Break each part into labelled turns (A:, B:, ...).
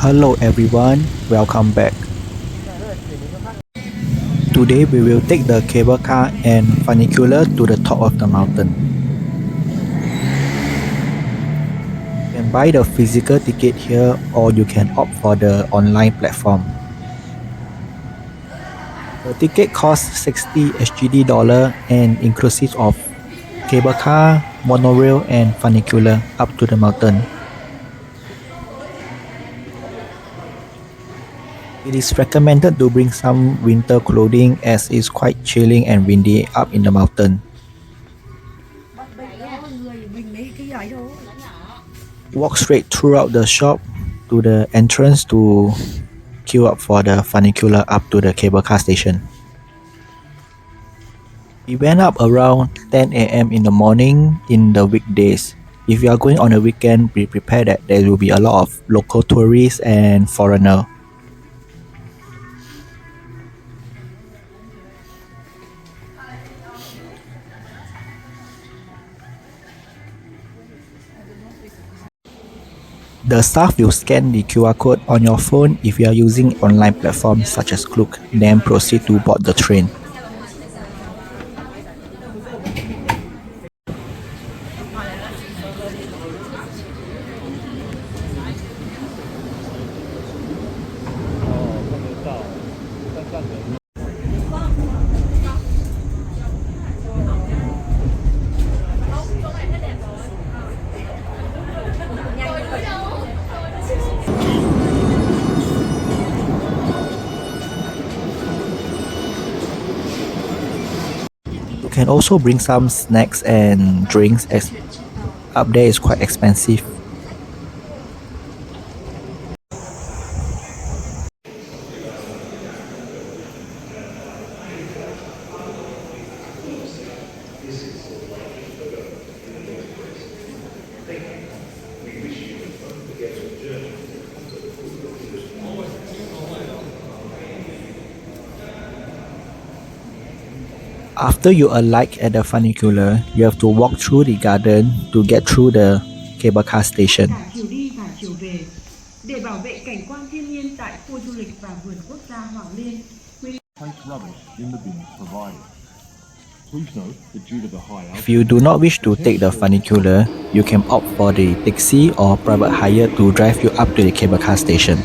A: Hello everyone, welcome back. Today we will take the cable car and funicular to the top of the mountain. You can buy the physical ticket here or you can opt for the online platform. The ticket costs 60 SGD dollar and inclusive of cable car, monorail and funicular up to the mountain. It is recommended to bring some winter clothing as it's quite chilling and windy up in the mountain. Walk straight throughout the shop to the entrance to queue up for the funicular up to the cable car station. We went up around 10 a.m. in the morning in the weekdays. If you are going on a weekend, be prepared that there will be a lot of local tourists and foreigners. The staff will scan the QR code on your phone if you are using online platforms such as Klook, then proceed to board the train. You can also bring some snacks and drinks as up there is quite expensive. After you alight at the funicular, you have to walk through the garden to get through the cable car station.
B: Cả chiều đi và chiều về để bảo vệ cảnh quan thiên nhiên tại khu du lịch và vườn quốc gia Hoàng Liên.
C: Place rubbish in the bins provided. Please note that due to the high
A: If you do not wish to take the funicular, you can opt for the taxi or private hire to drive you up to the cable car station.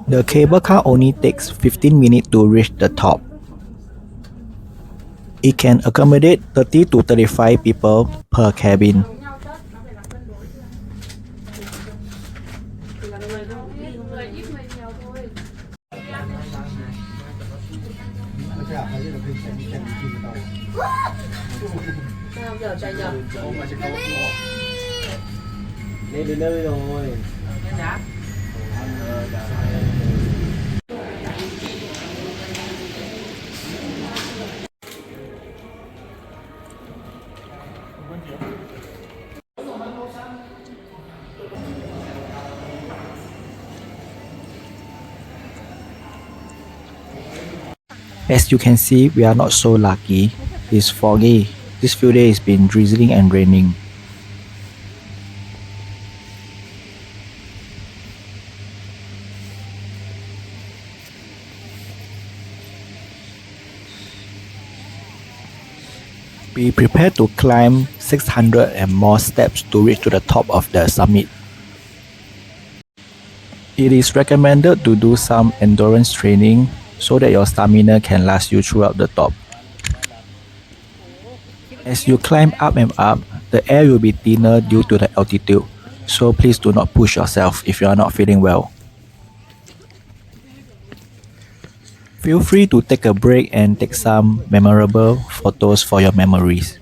A: The cable car only takes 15 minutes to reach the top. It can accommodate 30 to 35 people per cabin. As you can see, we are not so lucky. It's foggy. This few days it's been drizzling and raining. Be prepared to climb 600 and more steps to reach to the top of the summit. It is recommended to do some endurance training so that your stamina can last you throughout the top. As you climb up and up, the air will be thinner due to the altitude, so please do not push yourself if you are not feeling well. Feel free to take a break and take some memorable photos for your memories.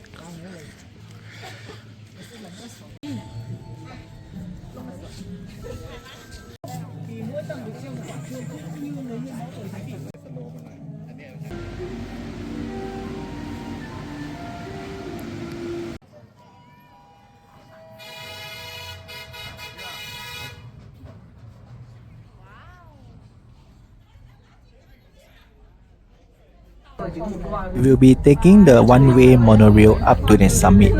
A: We will be taking the one-way monorail up to the summit.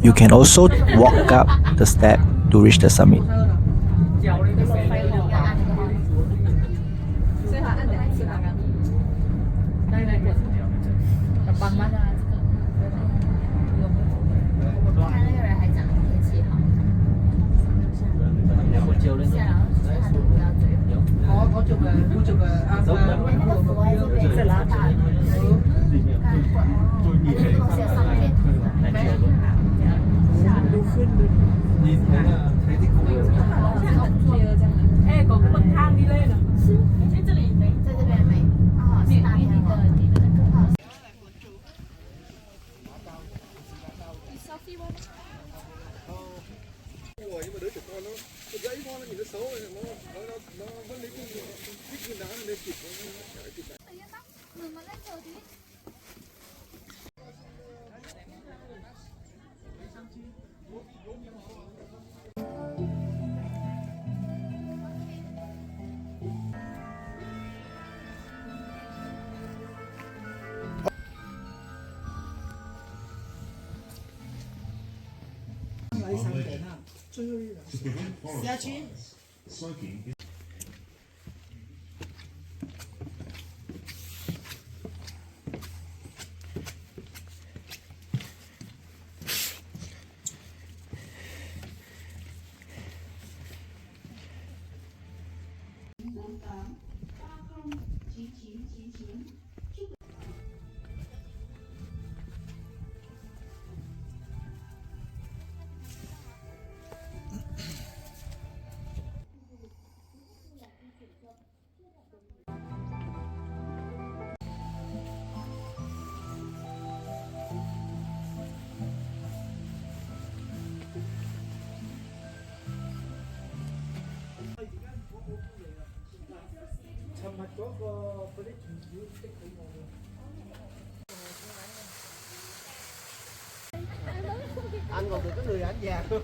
A: You can also walk up the step to reach the summit.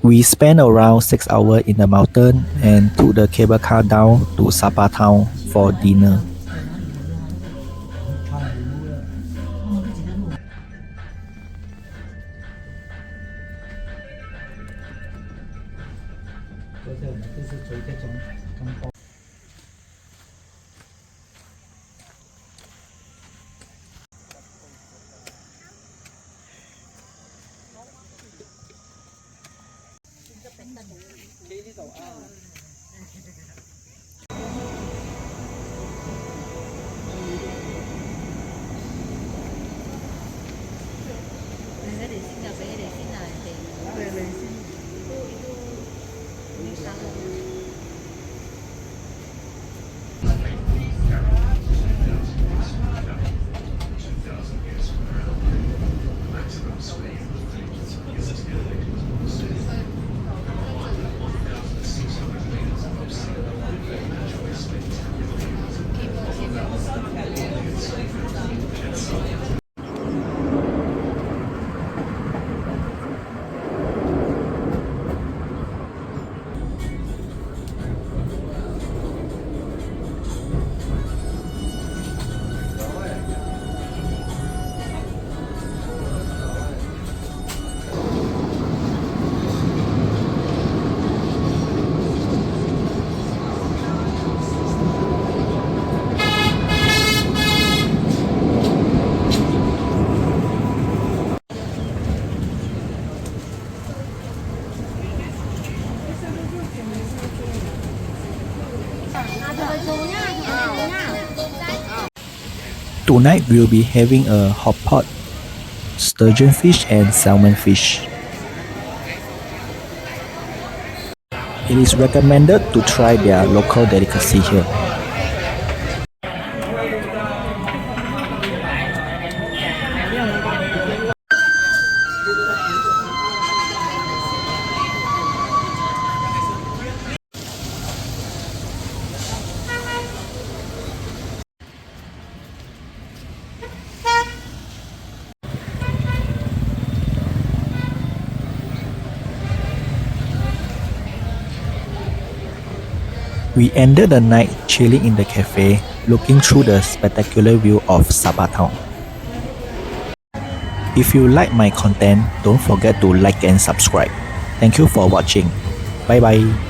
A: We spent around 6 hours in the mountain and took the cable car down to Sapa town for dinner. Tonight we'll be having a hot pot, sturgeon fish and salmon fish. It is recommended to try their local delicacy here. We ended the night chilling in the cafe, looking through the spectacular view of Sapa town. If you like my content, don't forget to like and subscribe. Thank you for watching. Bye bye.